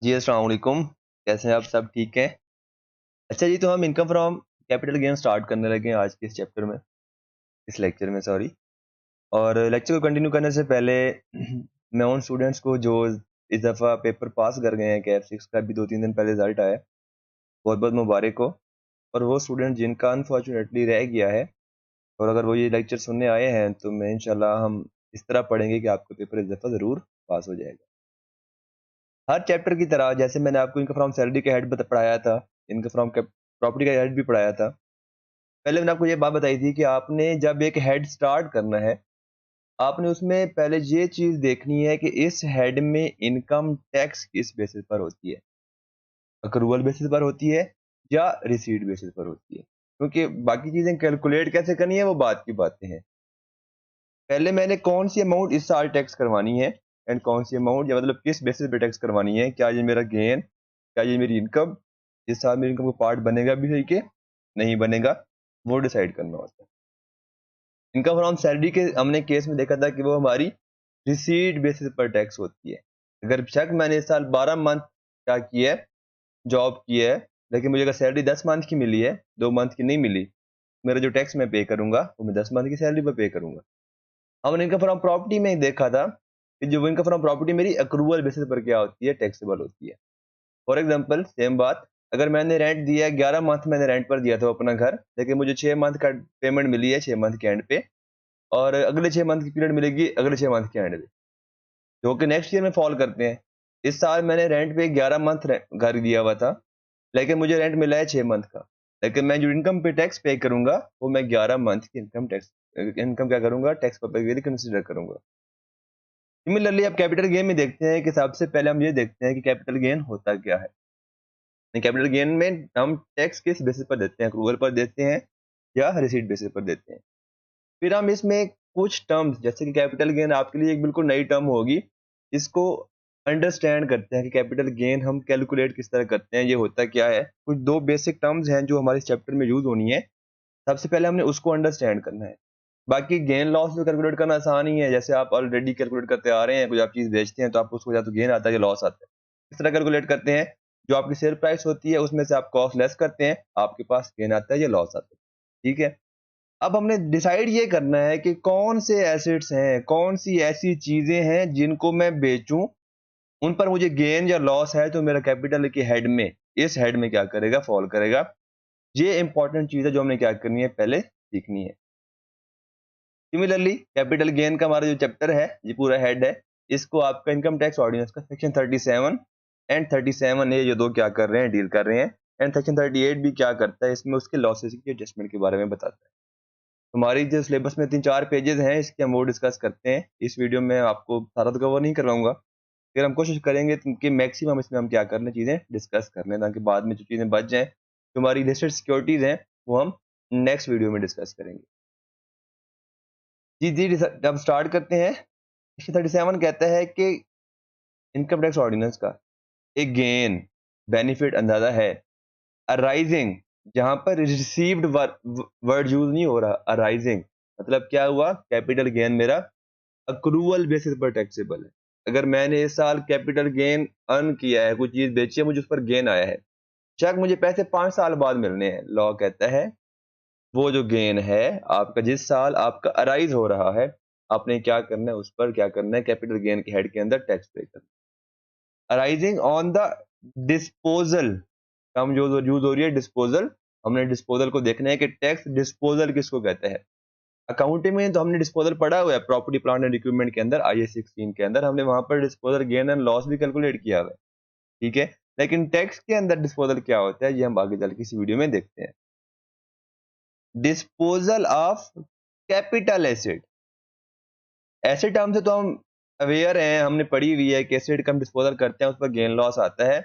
जी, अस्सलाम वालेकुम। कैसे हैं आप? सब ठीक हैं? अच्छा जी, तो हम income from capital gain start करने लगे हैं आज के इस चैप्टर में, इस लेक्चर में सॉरी। और लेक्चर को कंटिन्यू करने से पहले मैं उन स्टूडेंट्स को जो इस दफ़ा पेपर पास कर गए हैं, कैप 6 का भी 2-3 दिन पहले रिज़ल्ट आया, बहुत-बहुत मुबारक हो। और वो स्टूडेंट जिनका अनफॉर्चुनेटली रह गया है, और अगर वो ये लेक्चर सुनने आए हैं, तो मैं इंशाल्लाह हम इस तरह पढ़ेंगे कि आपका पेपर इस दफ़ा ज़रूर पास हो जाएगा। हर चैप्टर की तरह जैसे मैंने आपको इनकम फ्रॉम सैलरी का हेड पढ़ाया था, इनकम फ्रॉम प्रॉपर्टी का हेड भी पढ़ाया था। पहले मैंने आपको ये बात बताई थी कि आपने जब एक हेड स्टार्ट करना है, आपने उसमें पहले ये चीज़ देखनी है कि इस हेड में इनकम टैक्स किस बेसिस पर होती है, अक्रूवल बेसिस पर होती है या रिसीट बेसिस पर होती है। क्योंकि बाकी चीज़ें कैलकुलेट कैसे करनी है वो बात की बातें हैं। पहले मैंने कौन सी अमाउंट इस साल टैक्स करवानी है एंड कौन सी अमाउंट या मतलब किस बेसिस पे टैक्स करवानी है, क्या ये मेरा गेन, क्या ये मेरी इनकम, इस साल मेरी इनकम का पार्ट बनेगा भी सही के नहीं बनेगा, वो डिसाइड करना होता है। इनकम फ्रॉम सैलरी के हमने केस में देखा था कि वो हमारी रिसीट बेसिस पर टैक्स होती है। अगर बेशक मैंने इस साल 12 मंथ क्या किया है, जॉब की है, लेकिन मुझे अगर सैलरी 10 मंथ की मिली है, 2 मंथ की नहीं मिली, मेरा जो टैक्स मैं पे करूंगा वो मैं 10 मंथ की सैलरी पर पे करूंगा। हमने इनकम फ्रॉम प्रॉपर्टी में ही देखा था कि जो इनकम फ्रॉम प्रॉपर्टी मेरी अक्रूवल बेसिस पर क्या होती है, टैक्सेबल होती है। फॉर एग्जांपल सेम बात, अगर मैंने रेंट दिया है, 11 मंथ मैंने रेंट पर दिया था अपना घर, लेकिन मुझे 6 मंथ का पेमेंट मिली है 6 मंथ के एंड पे, और अगले 6 मंथ की पीरियड मिलेगी अगले 6 मंथ के एंड पे, जो कि नेक्स्ट ईयर में फॉल करते हैं। इस साल मैंने रेंट पे 11 मंथ घर दिया हुआ था, लेकिन मुझे रेंट मिला है 6 मंथ का, लेकिन मैं जो इनकम पे टैक्स पे करूंगा वो मैं 11 मंथ की इनकम क्या करूंगा, टैक्स पर्पस कंसिडर करूंगा। सिमिलरली आप कैपिटल गेन में देखते हैं कि सबसे पहले हम ये देखते हैं कि कैपिटल गेन होता क्या है। कैपिटल गेन में हम टैक्स किस बेसिस पर देते हैं, अक्रूवल पर देते हैं या रिसीट बेसिस पर देते हैं। फिर हम इसमें कुछ टर्म्स जैसे कि कैपिटल गेन आपके लिए एक बिल्कुल नई टर्म होगी, इसको अंडरस्टैंड करते हैं कि कैपिटल गेन हम कैलकुलेट किस तरह करते हैं, ये होता क्या है। कुछ दो बेसिक टर्म्स हैं जो हमारे चैप्टर में यूज होनी है, सबसे पहले हमने उसको अंडरस्टैंड करना है। बाकी गेन लॉस तो कैलकुलेट करना आसान ही है, जैसे आप ऑलरेडी कैलकुलेट करते आ रहे हैं, कुछ आप चीज़ बेचते हैं तो आपको उसको या तो गेन आता है या लॉस आता है। इस तरह कैलकुलेट करते हैं, जो आपकी सेल प्राइस होती है उसमें से आप कॉस्ट लेस करते हैं, आपके पास गेन आता है या लॉस आता है। ठीक है, अब हमने डिसाइड ये करना है कि कौन से एसेट्स हैं, कौन सी ऐसी चीजें हैं जिनको मैं बेचूं, उन पर मुझे गेन या लॉस है, तो मेरा कैपिटल के हेड में, इस हेड में क्या करेगा, फॉल करेगा। ये इंपॉर्टेंट चीज है जो हमने क्या करनी है, पहले सीखनी है। सिमिलरली कैपिटल गेन का हमारा जो चैप्टर है, ये पूरा हेड है, इसको आपका इनकम टैक्स ऑर्डिनेंस का सेक्शन 37 एंड 37A ये दो क्या कर रहे हैं, डील कर रहे हैं। एंड सेक्शन 38 भी क्या करता है, इसमें उसके लॉसेस की एडजस्टमेंट के बारे में बताता है। हमारी जो सिलेबस में 3-4 पेजेस हैं, इसके हम वो डिस्कस करते हैं। इस वीडियो में आपको सारा तो कवर नहीं करवाऊंगा, फिर हम कोशिश करेंगे कि मैक्सिमम इसमें हम क्या कर लें, चीज़ें डिस्कस कर लें, ताकि बाद में जो चीज़ें बच जाएँ, जो हमारी लिस्टेड सिक्योरिटीज़ हैं, वो हम नेक्स्ट वीडियो में डिस्कस करेंगे। जी जी, अब स्टार्ट करते हैं। सेक्शन 37 कहता है कि इनकम टैक्स ऑर्डिनेंस का एक गेन बेनिफिट अंदाजा है अराइजिंग, जहां पर रिसीव्ड वर्ड यूज नहीं हो रहा, अराइजिंग मतलब क्या हुआ, कैपिटल गेन मेरा अक्रूवल बेसिस पर टैक्सेबल है। अगर मैंने इस साल कैपिटल गेन अर्न किया है, कुछ चीज बेची है, मुझे उस पर गेन आया है, चाहे मुझे पैसे 5 साल बाद मिलने हैं, लॉ कहता है वो जो गेन है आपका, जिस साल आपका अराइज हो रहा है, आपने क्या करना है, उस पर क्या करना है, कैपिटल गेन के हेड के अंदर टैक्स पे करना है। Arising on the disposal, term जो यूज हो रही है डिस्पोजल, हमने डिस्पोजल को देखना है कि टैक्स डिस्पोजल किसको कहते हैं। अकाउंटिंग में तो हमने डिस्पोजल पढ़ा हुआ है, प्रॉपर्टी प्लांट एंड इक्विपमेंट के अंदर, IAS 16 के अंदर हमने वहां पर डिस्पोजल गेन एंड लॉस भी कैलकुलेट किया हुआ है। ठीक है, लेकिन टैक्स के अंदर डिस्पोजल क्या होता है, ये हम आगे चल के इसी वीडियो में देखते हैं। डिस्पोजल ऑफ कैपिटल एसेट, ऐसे टर्म से तो हम अवेयर हैं, हमने पढ़ी हुई है कि एसेट का हम डिस्पोजल करते हैं, उस पर गेन लॉस आता है।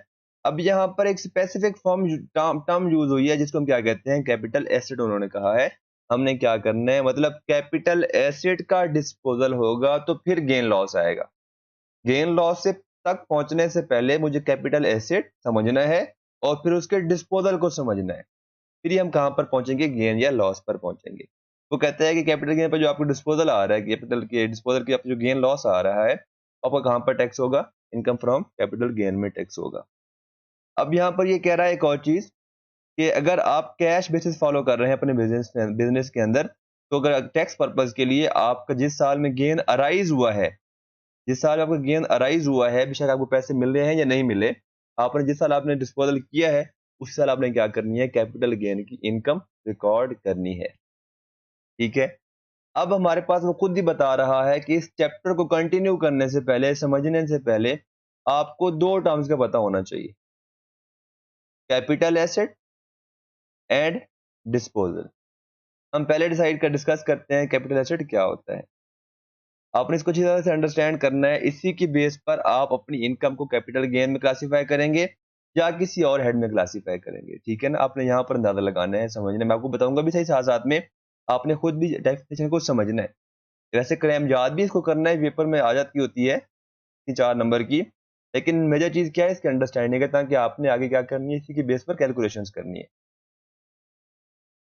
अब यहाँ पर एक स्पेसिफिक फॉर्म टर्म यूज हुई है, जिसको हम क्या कहते हैं, कैपिटल एसेट उन्होंने कहा है। हमने क्या करना है, मतलब कैपिटल एसेट का डिस्पोजल होगा तो फिर गेन लॉस आएगा। गेन लॉस से तक पहुंचने से पहले मुझे कैपिटल एसेट समझना है और फिर उसके डिस्पोजल को समझना है, फिर ये हम कहाँ पर पहुंचेंगे, गेन या लॉस पर पहुंचेंगे। वो कहता है कि कैपिटल गेन पर जो आपको डिस्पोजल आ रहा है, कैपिटल के डिस्पोजल की आपको जो गेन लॉस आ रहा है, आपका कहाँ पर टैक्स होगा, इनकम फ्रॉम कैपिटल गेन में टैक्स होगा। अब यहाँ पर ये कह रहा है एक और चीज कि अगर आप कैश बेसिस फॉलो कर रहे हैं अपने बिजनेस के अंदर, तो अगर टैक्स पर्पज के लिए आपका जिस साल में गेन अराइज हुआ है, जिस साल आपका गेन अराइज हुआ है, बेशक आपको पैसे मिल रहे हैं या नहीं मिले, आपने जिस साल आपने डिस्पोजल किया है उस साल आपने क्या करनी है, कैपिटल गेन की इनकम रिकॉर्ड करनी है। ठीक है, अब हमारे पास वो खुद ही बता रहा है कि इस चैप्टर को कंटिन्यू करने से पहले, समझने से पहले आपको दो टर्म्स का पता होना चाहिए, कैपिटल एसेट एंड डिस्पोजल। हम पहले डिस्कस करते हैं कैपिटल एसेट क्या होता है। आपने इसको अच्छी तरह से अंडरस्टैंड करना है, इसी की बेस पर आप अपनी इनकम को कैपिटल गेन में क्लासीफाई करेंगे या किसी और हेड में क्लासीफाई करेंगे। ठीक है ना, आपने यहाँ पर अंदाजा लगाना है, समझना है, मैं आपको बताऊंगा भी सही, साथ साथ में आपने खुद भी डेफिनेशन को समझना है। वैसे क्रैम याद भी इसको करना है, पेपर में आ जाती होती है 4 नंबर की, लेकिन मेजर चीज क्या है इसके अंडरस्टैंडिंग है, ताकि आपने आगे क्या करनी है, इसी की बेस पर कैलकुलेशंस करनी है।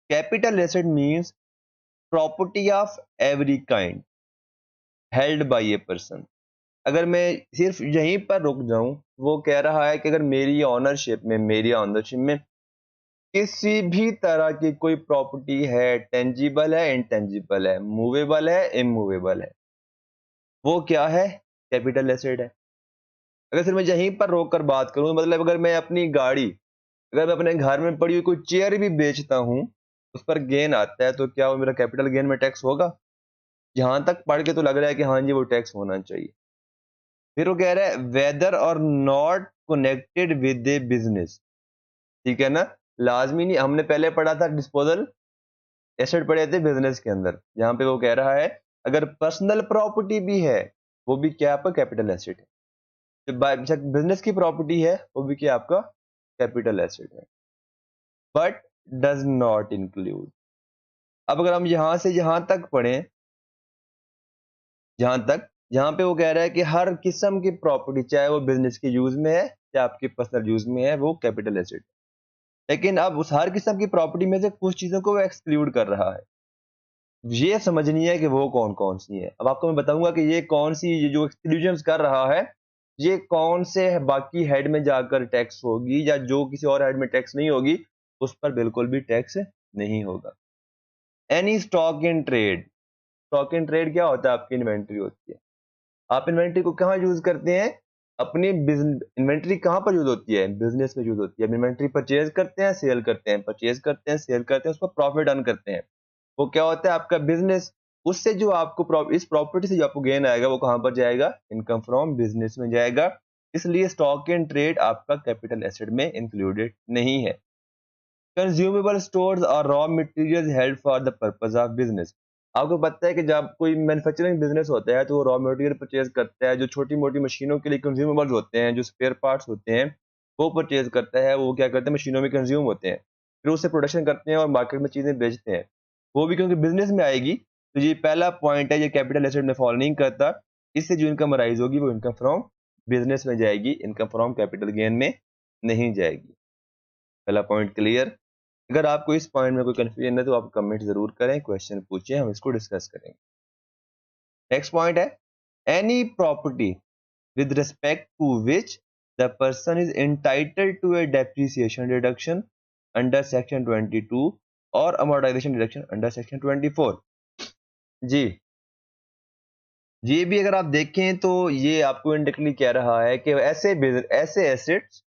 Capital asset means property of every kind held by a person. अगर मैं सिर्फ यहीं पर रुक जाऊं, वो कह रहा है कि अगर मेरी ऑनरशिप में किसी भी तरह की कोई प्रॉपर्टी है, टेंजिबल है, इंटेंजिबल है, मूवेबल है, इमूवेबल है, वो क्या है, कैपिटल एसेट है। अगर सिर्फ मैं यहीं पर रोक कर बात करूं, मतलब अगर मैं अपनी गाड़ी, अगर मैं अपने घर में पड़ी हुई कोई चेयर भी बेचता हूं, उस पर गेन आता है, तो क्या वो मेरा कैपिटल गेन में टैक्स होगा? जहां तक पढ़ के तो लग रहा है कि हाँ जी वो टैक्स होना चाहिए। फिर वो कह रहा है वेदर और not connected with A business. ठीक है ना, लाजमी नहीं, हमने पहले पढ़ा था डिस्पोजल एसेट पढ़े थे बिजनेस के अंदर, जहां पे वो कह रहा है अगर पर्सनल प्रॉपर्टी भी है वो भी क्या आपका कैपिटल एसेट है, जो बिजनेस की प्रॉपर्टी है वो भी क्या आपका कैपिटल एसेट है, बट डज नॉट इंक्लूड। अब अगर हम यहां से यहां तक पढ़ें, जहां पे वो कह रहा है कि हर किस्म की प्रॉपर्टी, चाहे वो बिजनेस के यूज में है या आपके पर्सनल यूज में है, वो कैपिटल एसेट। लेकिन अब उस हर किस्म की प्रॉपर्टी में से कुछ चीजों को वो एक्सक्लूड कर रहा है, ये समझनी है कि वो कौन कौन सी है। अब आपको मैं बताऊंगा कि ये कौन सी, ये जो एक्सक्लूजन कर रहा है, ये कौन से बाकी हेड में जाकर टैक्स होगी, या जो किसी और हेड में टैक्स नहीं होगी उस पर बिल्कुल भी टैक्स नहीं होगा। Any stock in trade. Stock in trade क्या होता है, आपकी इन्वेंट्री होती है। आप इन्वेंट्री को कहाँ यूज करते हैं, अपनी इन्वेंट्री कहाँ पर यूज होती है, बिजनेस में यूज होती है। इन्वेंट्री परचेज करते हैं, सेल करते हैं, परचेज करते हैं, सेल करते हैं, उस पर प्रॉफिट अर्न करते हैं, वो क्या होता है आपका बिजनेस। उससे जो आपको इस प्रॉपर्टी से जो आपको गेन आएगा वो कहां पर जाएगा, इनकम फ्रॉम बिजनेस में जाएगा। इसलिए स्टॉक एंड ट्रेड आपका कैपिटल एसेट में इंक्लूडेड नहीं है। कंज्यूमेबल स्टोर्स और raw materials held for the purpose of business. आपको पता है कि जब कोई मैन्युफैक्चरिंग बिजनेस होता है तो वो रॉ मटेरियल परचेज करता है, जो छोटी मोटी मशीनों के लिए कंज्यूमेबल्स होते हैं, जो स्पेयर पार्ट्स होते हैं, वो परचेज करता है। वो क्या करते हैं, मशीनों में कंज्यूम होते हैं, फिर उससे प्रोडक्शन करते हैं और मार्केट में चीजें बेचते हैं, वो भी क्योंकि बिजनेस में आएगी। तो ये पहला पॉइंट है, ये कैपिटल एसेट में फॉल नहीं करता। इससे जो इनकम राइज होगी वो इनकम फ्रॉम बिजनेस में जाएगी, इनकम फ्रॉम कैपिटल गेन में नहीं जाएगी। पहला पॉइंट क्लियर। अगर आपको इस पॉइंट में कोई कंफ्यूजन है तो आप कमेंट जरूर करें, क्वेश्चन पूछिए, हम इसको डिस्कस करेंगे। नेक्स्ट पॉइंट है any property with respect to which the person is entitled to a depreciation deduction under section 22 और अमोर्टाइजेशन डिडक्शन अंडर सेक्शन 24। जी, ये भी अगर आप देखें तो ये आपको इंडायरेक्टली कह रहा है कि ऐसे एसेट्स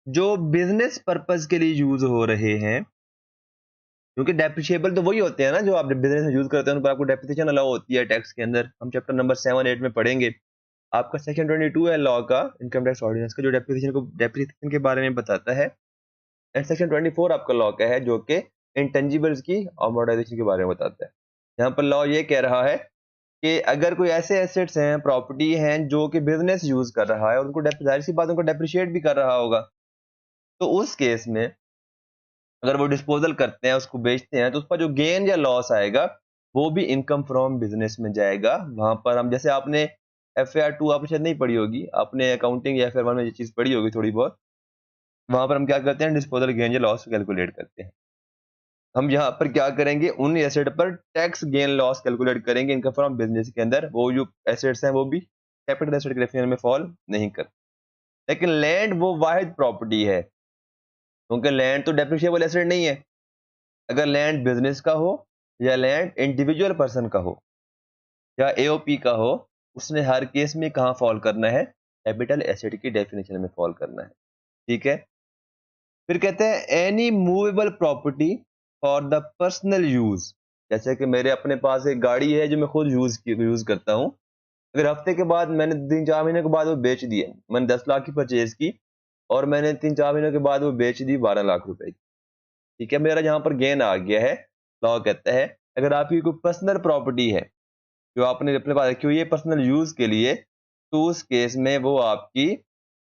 जो बिजनेस पर्पस के लिए यूज हो रहे हैं, क्योंकि डेप्रिशिएबल तो वही होते हैं ना जो आप बिजनेस में यूज करते हैं, उन पर आपको डेप्रिसिएशन अलाउ होती है टैक्स के अंदर। हम चैप्टर नंबर 7-8 में पढ़ेंगे। आपका सेक्शन 22 है लॉ का, इनकम टैक्स ऑर्डिनेंस का, जो डेप्रिसिएशन के बारे में बताता है। एंड सेक्शन 24 आपका लॉ का है जो कि इंटेंजिबल्स की अमोर्टाइजेशन के बारे में बताता है। यहाँ पर लॉ ये कह रहा है कि अगर कोई ऐसे एसेट्स हैं, प्रॉपर्टी हैं जो कि बिजनेस यूज कर रहा है और उनको जाहिर सी बात उनको डेप्रिशिएट भी कर रहा होगा, तो उस केस में अगर वो डिस्पोजल करते हैं, उसको बेचते हैं, तो उस पर जो गेन या लॉस आएगा वो भी इनकम फ्रॉम बिजनेस में जाएगा। वहां पर हम, जैसे आपने FAR 2 आपने शायद नहीं पढ़ी होगी, आपने अकाउंटिंग या FAR 1 में ये चीज पढ़ी होगी थोड़ी बहुत। वहां पर हम क्या करते हैं, डिस्पोजल गेन या लॉस कैलकुलेट करते हैं। हम यहाँ पर क्या करेंगे, उन एसेट पर टैक्स गेन लॉस कैलकुलेट करेंगे इनकम फ्रॉम बिजनेस के अंदर। वो जो एसेट्स हैं वो भी कैपिटल एसेट के डेफिनेशन में फॉल नहीं करते। लेकिन लैंड वो वाहिद प्रॉपर्टी है, क्योंकि लैंड तो डेप्रिशिएबल एसेट नहीं है। अगर लैंड बिजनेस का हो या लैंड इंडिविजुअल पर्सन का हो या एओपी का हो, उसने हर केस में कहाँ फॉल करना है, कैपिटल एसेट की डेफिनेशन में फॉल करना है। ठीक है। फिर कहते हैं any movable property for the personal use. जैसे कि मेरे अपने पास एक गाड़ी है जो मैं खुद यूज करता हूँ। अगर हफ्ते के बाद मैंने 3-4 महीने के बाद वो बेच दी है, मैंने 10 लाख की परचेज की और मैंने 3-4 महीनों के बाद वो बेच दी 12 लाख रुपए की। ठीक है, मेरा जहां पर गेन आ गया है, लॉ कहता है अगर आपकी कोई पर्सनल प्रॉपर्टी है जो आपने अपने पास रखी हुई है पर्सनल यूज के लिए, तो उस केस में वो आपकी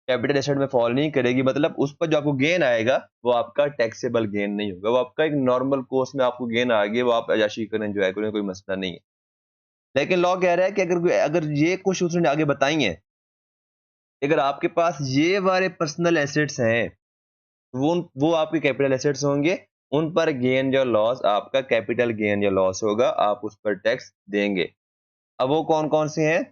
कैपिटल एसेट में फॉल नहीं करेगी। मतलब उस पर जो आपको गेन आएगा वो आपका टैक्सेबल गेन नहीं होगा, वो आपका एक नॉर्मल कोर्स में आपको गेन आ गया, वो आप अयाशी करें, एंजॉय करें, कोई मसला नहीं है। लेकिन लॉ कह रहा है कि अगर अगर ये कुछ उसने आगे बताई है, अगर आपके पास ये वाले पर्सनल एसेट्स हैं, वो आपके कैपिटल एसेट्स होंगे, उन पर गेन या लॉस आपका कैपिटल गेन या लॉस होगा, आप उस पर टैक्स देंगे। अब वो कौन कौन से हैं?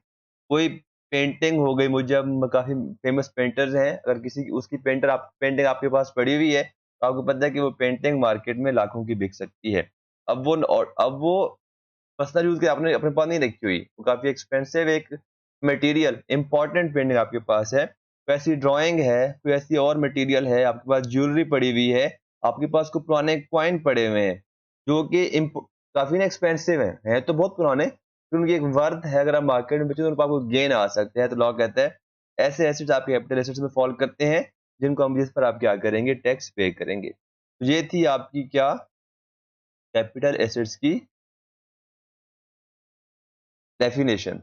कोई पेंटिंग हो गई, मुझे अब काफी फेमस पेंटर्स हैं, अगर किसी की उसकी पेंटिंग आपके पास पड़ी हुई है तो आपको पता है कि वो पेंटिंग मार्केट में लाखों की बिक सकती है। अब वो पर्सनल यूज के आपने अपने पास नहीं रखी हुई, वो काफी एक्सपेंसिव एक मटेरियल इंपॉर्टेंट पेंटिंग आपके पास है, कोई ऐसी ड्राइंग है, कोई ऐसी और मटेरियल है, आपके पास ज्वेलरी पड़ी हुई है, आपके पास कोई पुराने कॉइन पड़े हुए हैं जो कि काफी ना एक्सपेंसिव है तो बहुत पुराने, फिर उनकी एक वर्थ है, अगर आप मार्केट में बेचो तो उन पर आपको गेन आ सकते हैं। तो लॉ कहता है ऐसे एसेट्स आपके कैपिटल एसेट्स में फॉल करते हैं जिनको हम जिस पर आप क्या करेंगे, टैक्स पे करेंगे। तो ये थी आपकी क्या, कैपिटल एसेट्स की डेफिनेशन।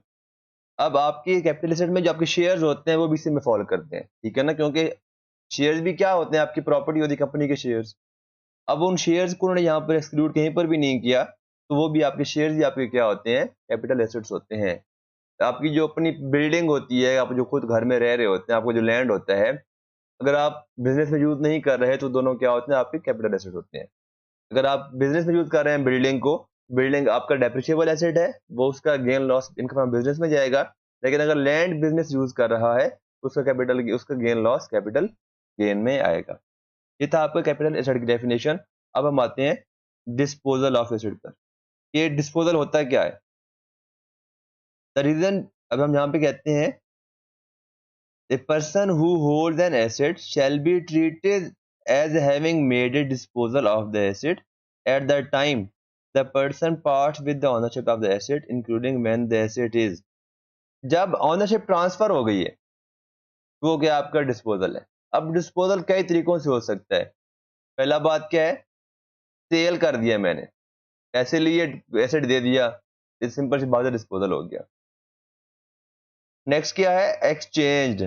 अब आपके कैपिटल एसेट में जो आपके शेयर्स होते हैं वो भी इसी में फॉलो करते हैं, ठीक है ना, क्योंकि शेयर्स भी क्या होते हैं, आपकी प्रॉपर्टी होती है कंपनी के शेयर्स। अब उन शेयर्स को उन्होंने यहाँ पर एक्सक्लूड कहीं पर भी नहीं किया, तो वो भी आपके शेयर्स ही आपके क्या होते हैं, कैपिटल एसेट्स होते हैं। आपकी जो अपनी बिल्डिंग होती है, आप जो खुद घर में रह रहे होते हैं, आपको जो लैंड होता है, अगर आप बिजनेस में यूज नहीं कर रहे तो दोनों क्या होते हैं, आपके कैपिटल एसेट होते हैं। अगर आप बिजनेस में यूज कर रहे हैं बिल्डिंग को, बिल्डिंग आपका डेप्रिशिएबल एसेट है, वो उसका गेन लॉस इनकम बिजनेस में जाएगा। लेकिन अगर लैंड बिजनेस यूज कर रहा है तो उसका गेन लॉस कैपिटल गेन में आएगा। ये था आपका कैपिटल एसेट की डेफिनेशन। अब हम आते हैं डिस्पोजल ऑफ एसेट पर। ये डिस्पोजल होता क्या है, द रीजन, अब हम यहाँ पे कहते हैं a person who holds an asset shall be treated as having made a disposal of the asset at the time the person parts with the ownership of the asset including when the asset is, जब ownership transfer हो गई है वो क्या आपका disposal है। अब disposal कई तरीकों से हो सकता है। पहला बात क्या है, सेल कर दिया मैंने, ऐसे लिए एसेट दे दिया, इस सिंपल सी बात है, डिस्पोजल हो गया। नेक्स्ट क्या है, एक्सचेंज।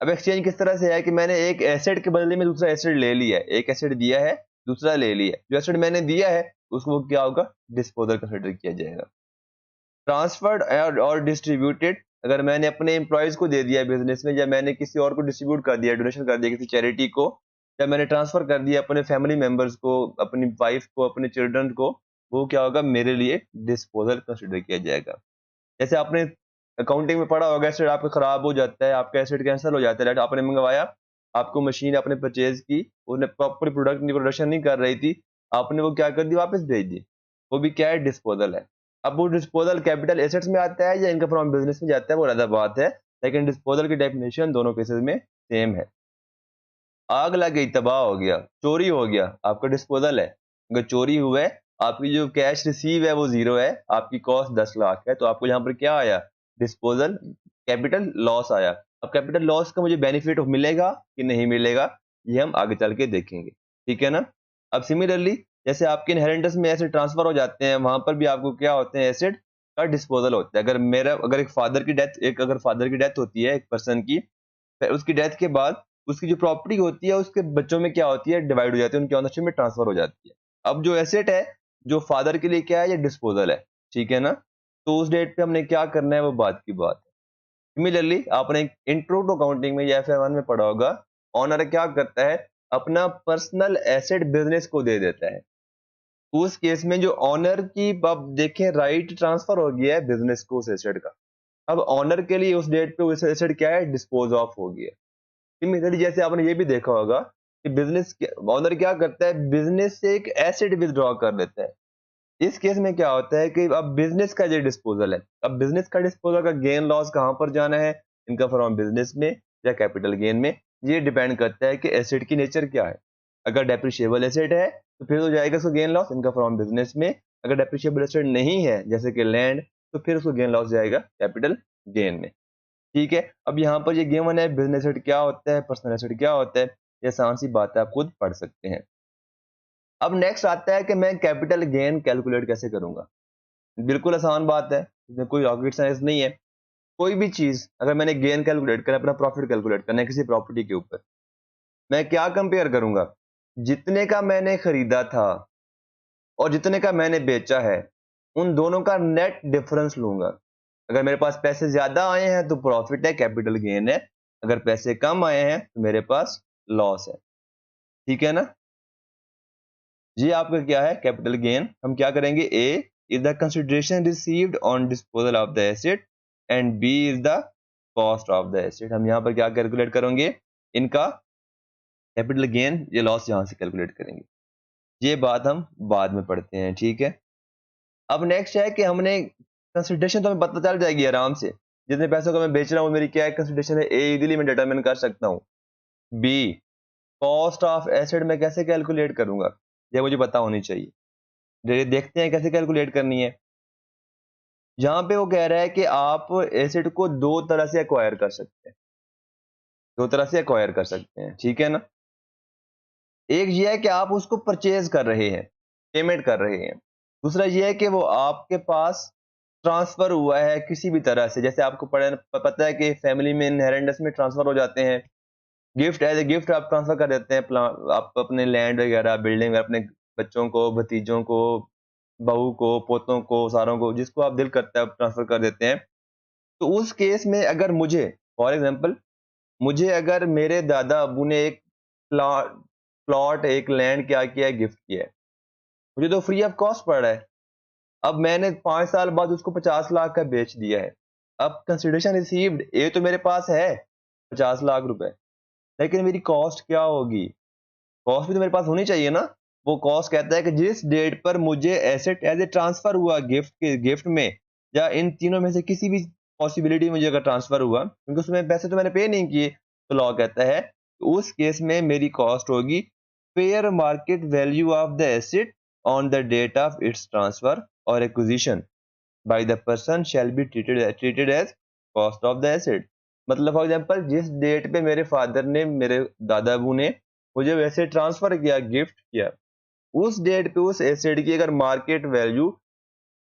अब एक्सचेंज किस तरह से है कि मैंने एक एसेट के बदले में दूसरा एसेट ले लिया है, एक एसेट दिया है दूसरा ले लिया है, जो एसेट मैंने दिया है उसको क्या होगा, डिस्पोजल कंसिडर किया जाएगा। ट्रांसफर्ड और डिस्ट्रीब्यूटेड, अगर मैंने अपने एम्प्लॉयज को दे दिया बिजनेस में, या मैंने किसी और को डिस्ट्रीब्यूट कर दिया, डोनेशन कर दिया किसी चैरिटी को, या मैंने ट्रांसफर कर दिया अपने फैमिली मेंबर्स को, अपनी वाइफ को, अपने चिल्ड्रन को, वो क्या होगा, मेरे लिए डिस्पोजल कंसिडर किया जाएगा। जैसे आपने अकाउंटिंग में पढ़ा होगा, एसेट आपका खराब हो जाता है, आपका एसेट कैंसिल हो जाता है, आपने मंगवाया, आपको मशीन आपने परचेज की, उसने प्रॉपर प्रोडक्शन नहीं कर रही थी, आपने वो क्या कर दी, वापस भेज दी, वो भी क्या है, डिस्पोजल है। अब वो डिस्पोजल कैपिटल एसेट्स में आता है या इनकम फ्रॉम बिजनेस में जाता है वो अलग बात है, लेकिन डिस्पोजल की डेफिनेशन दोनों केसेस में सेम है। आग लग गई, तबाह हो गया, चोरी हो गया, आपका डिस्पोजल है। अगर चोरी हुआ है, आपकी जो कैश रिसीव है वो जीरो है, आपकी कॉस्ट 10 लाख है, तो आपको यहाँ पर क्या आया, डिस्पोजल कैपिटल लॉस आया। अब कैपिटल लॉस का मुझे बेनिफिट मिलेगा कि नहीं मिलेगा, ये हम आगे चल के देखेंगे, ठीक है ना। अब सिमिलरली जैसे आपके इनहेरिटेंस में एसेट ट्रांसफर हो जाते हैं, वहां पर भी आपको क्या होते हैं, एसेट का डिस्पोजल होता है। अगर अगर फादर की डेथ होती है एक पर्सन की, फिर उसकी डेथ के बाद उसकी जो प्रॉपर्टी होती है उसके बच्चों में क्या होती है, डिवाइड हो जाती है, उनके ओनरशिप में ट्रांसफर हो जाती है। अब जो एसेट है जो फादर के लिए क्या है, ये डिस्पोजल है, ठीक है ना। तो उस डेट पे हमने क्या करना है वो बात की बात है। सिमिलरली आपने इंट्रो टू अकाउंटिंग में या FY1 में पढ़ा होगा, ऑनर क्या करता है, अपना पर्सनल एसेट बिजनेस को दे देता है। उस केस में जो ऑनर की, अब देखें, राइट ट्रांसफर हो गया है बिजनेस को उस एसेट का। अब ऑनर के लिए उस डेट पे उस एसेट क्या है, डिस्पोज ऑफ हो गया। सिमिलरली जैसे आपने ये भी देखा होगा कि बिजनेस ऑनर क्या करता है, बिजनेस से एक एसेट विथड्रॉ कर लेता है। इस केस में क्या होता है कि अब बिजनेस का जो डिस्पोजल है, अब बिजनेस का डिस्पोजल का गेन लॉस कहां पर जाना है, इनकम फ्रॉम बिजनेस में या कैपिटल गेन में, ये डिपेंड करता है कि एसेट की नेचर क्या है। अगर डेप्रिशिएबल एसेट है तो फिर हो जाएगा उसको gain loss income from business में। अगर डेप्रिशिएबल एसेट नहीं है जैसे कि लैंड, तो फिर उसको गेन लॉस जाएगा कैपिटल गेन में। ठीक है, अब यहाँ पर ये गिवन है बिजनेस एसेट क्या होता है, पर्सनल एसेट क्या होता है, ये आसान सी बात है, आप खुद पढ़ सकते हैं। अब नेक्स्ट आता है कि मैं कैपिटल गेन कैलकुलेट कैसे करूंगा। बिल्कुल आसान बात है, इसमें कोई रॉकेट साइंस नहीं है। कोई भी चीज अगर मैंने गेन कैलकुलेट करना, अपना प्रॉफिट कैलकुलेट करना है किसी प्रॉपर्टी के ऊपर, मैं क्या कंपेयर करूंगा, जितने का मैंने खरीदा था और जितने का मैंने बेचा है, उन दोनों का नेट डिफरेंस लूंगा। अगर मेरे पास पैसे ज्यादा आए हैं तो प्रॉफिट है, कैपिटल गेन है। अगर पैसे कम आए हैं तो मेरे पास लॉस है। ठीक है ना, ये आपका क्या है, कैपिटल गेन। हम क्या करेंगे, A is the consideration received on disposal of the asset and B is the cost of the asset. हम यहाँ पर क्या कैलकुलेट करेंगे, इनका कैपिटल गेन ये लॉस यहाँ से कैलकुलेट करेंगे। ये बात हम बाद में पढ़ते हैं। ठीक है, अब नेक्स्ट है कि हमने कंसिडरेशन तो हमें पता चल जाएगी आराम से, जितने पैसों का मैं बेच रहा हूँ मेरी क्या है कंसिडरेशन है, ए इजीली मैं डिटरमिन कर सकता हूँ। बी कॉस्ट ऑफ एसेट मैं कैसे कैलकुलेट करूंगा, ये मुझे पता होनी चाहिए। देखते हैं कैसे कैलकुलेट करनी है। यहाँ पे वो कह रहा है कि आप एसेट को दो तरह से एक्वायर कर सकते हैं, दो तरह से एक्वायर कर सकते हैं। ठीक है ना, एक ये है कि आप उसको परचेज कर रहे हैं, पेमेंट कर रहे हैं। दूसरा ये है कि वो आपके पास ट्रांसफर हुआ है किसी भी तरह से, जैसे आपको पता है कि फैमिली में इनहेरिटेंस में ट्रांसफर हो जाते हैं, गिफ्ट एज ए गिफ्ट आप ट्रांसफर कर देते हैं, आप अपने लैंड वगैरह बिल्डिंग अपने बच्चों को, भतीजों को, बहू को, पोतों को, सारों को, जिसको आप दिल करता है आप ट्रांसफर कर देते हैं। तो उस केस में अगर मुझे, फॉर एग्जांपल, मुझे अगर मेरे दादा अबू ने एक प्लॉट प्लॉट एक लैंड क्या किया है, गिफ्ट किया है, मुझे तो फ्री ऑफ कॉस्ट पड़ रहा है। अब मैंने 5 साल बाद उसको 50 लाख का बेच दिया है। अब कंसिडरेशन रिसीव्ड ये तो मेरे पास है 50 लाख रुपए, लेकिन मेरी कॉस्ट क्या होगी, कॉस्ट भी तो मेरे पास होनी चाहिए ना। वो कॉस्ट कहता है कि जिस डेट पर मुझे एसेट एज ए ट्रांसफर हुआ गिफ्ट में, या इन तीनों में से किसी भी पॉसिबिलिटी मुझे अगर ट्रांसफर हुआ, क्योंकि उसमें पैसे तो मैंने पे नहीं किए, तो लॉ कहता है तो उस केस में मेरी कॉस्ट होगी fair market value of the asset on the date of its transfer और acquisition by the person shall be treated as cost of the asset. मतलब फॉर एग्जांपल जिस डेट पे मेरे फादर ने, मेरे दादा अबू ने मुझे वैसे ट्रांसफर किया, गिफ्ट किया, उस डेट पे उस एसेट की अगर मार्केट वैल्यू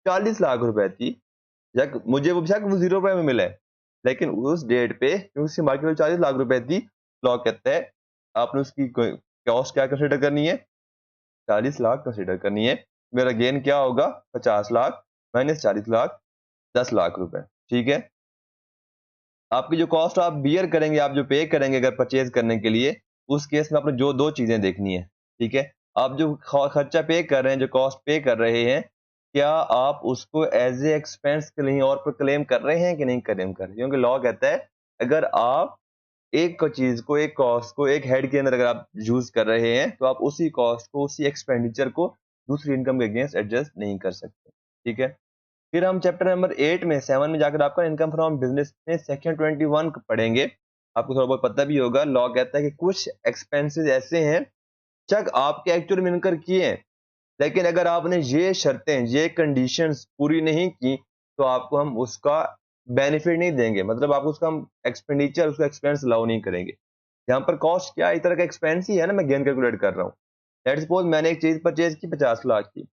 40 लाख रुपए थी, मुझे वो बेशक वो 0 रुपए में मिला है, लेकिन उस डेट पे उसकी मार्केट वैल्यू 40 लाख रुपए थी, लॉ कहता है आपने उसकी कॉस्ट क्या कंसिडर करनी है, 40 लाख कंसिडर करनी है। मेरा गेन क्या होगा, 50 लाख माइनस 40 लाख, 10 लाख रुपए। ठीक है, आपकी जो कॉस्ट आप बियर करेंगे, आप जो पे करेंगे अगर परचेज करने के लिए, उस केस में आपने जो दो चीजें देखनी है। ठीक है, आप जो खर्चा पे कर रहे हैं, जो कॉस्ट पे कर रहे हैं, क्या आप उसको एज ए एक्सपेंस कहीं और पर क्लेम कर रहे हैं कि नहीं क्लेम कर रहे हैं, क्योंकि लॉ कहता है अगर आप एक चीज को, एक कॉस्ट को एक हेड के अंदर अगर आप यूज कर रहे हैं, तो आप उसी कॉस्ट को, उसी एक्सपेंडिचर को दूसरी इनकम के अगेंस्ट एडजस्ट नहीं कर सकते। ठीक है, फिर हम चैप्टर नंबर 8 में 7 में जाकर आपका इनकम फ्रॉम बिजनेस में सेक्शन 21 पढ़ेंगे। आपको थोड़ा बहुत पता भी होगा, लॉ कहता है कि कुछ एक्सपेंसेस ऐसे हैं चक आपके एक्चुअल में इनकर किए हैं, लेकिन अगर आपने ये शर्तें, ये कंडीशंस पूरी नहीं की, तो आपको हम उसका बेनिफिट नहीं देंगे, मतलब आपको उसका हम एक्सपेंडिचर, उसका एक्सपेंस अलाउ नहीं करेंगे। यहाँ पर कॉस्ट क्या, इस तरह का एक्सपेंस ही है ना, मैं गेन कैलकुलेट कर रहा हूँ। लेट्स सपोज मैंने एक चीज परचेज की 50 लाख की,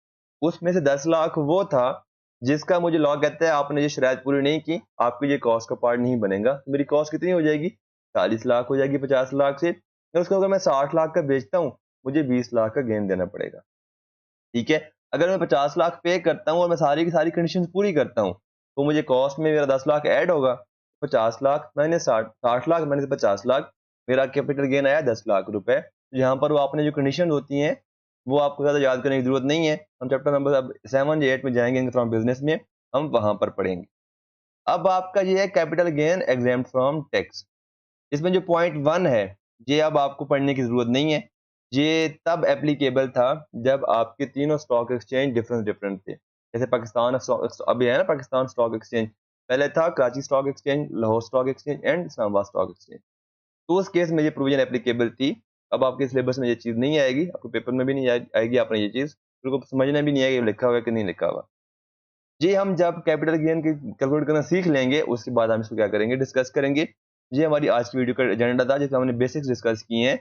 उसमें से 10 लाख वो था जिसका मुझे लॉ कहता है आपने ये शरायत पूरी नहीं की, आपकी ये कॉस्ट का पार्ट नहीं बनेगा। तो मेरी कॉस्ट कितनी हो जाएगी, 40 लाख हो जाएगी 50 लाख से। तो उसको अगर मैं 60 लाख का बेचता हूँ, मुझे 20 लाख का गेन देना पड़ेगा। ठीक है, अगर मैं 50 लाख पे करता हूँ और मैं सारी की सारी कंडीशन पूरी करता हूँ, तो मुझे कॉस्ट में मेरा 10 लाख ऐड होगा। 50 लाख माइनस 60 लाख माइनस 50 लाख, मेरा कैपिटल गेन आया 10 लाख रुपए। यहाँ पर वो आपने जो कंडीशन होती हैं वो आपको ज्यादा याद करने की जरूरत नहीं है, हम चैप्टर नंबर 7 या 8 में जाएंगे फ्रॉम बिजनेस में, हम वहां पर पढ़ेंगे। अब आपका ये है capital gain exempt from tax. इसमें जो पॉइंट 1 है ये अब आपको पढ़ने की जरूरत नहीं है। ये तब एप्लीकेबल था जब आपके तीनों स्टॉक एक्सचेंज डिफरेंट थे। जैसे पाकिस्तान अभी है ना पाकिस्तान स्टॉक एक्सचेंज, पहले था Karachi stock exchange, Lahore stock exchange and Islamabad stock exchange. तो उस केस में ये प्रोविजन एप्लीकेबल थी। अब आपके सिलेबस में ये चीज़ नहीं आएगी, आपके पेपर में भी नहीं आएगी। आपने ये चीज़ फिर को समझना भी नहीं आएगी लिखा हुआ है कि नहीं लिखा हुआ। जी हम जब कैपिटल गेन की कैलकुलेट करना सीख लेंगे उसके बाद हम इसको क्या करेंगे, डिस्कस करेंगे। ये हमारी आज की वीडियो का एजेंडा था जिसमें हमने बेसिक्स डिस्कस किए हैं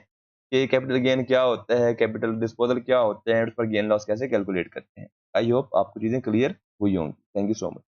कि कैपिटल गेन क्या होता है, कैपिटल डिस्पोजल क्या होता है, उस पर गेन लॉस कैसे कैलकुलेट करते हैं। आई होप आपको चीज़ें क्लियर हुई होंगी। Thank you so much.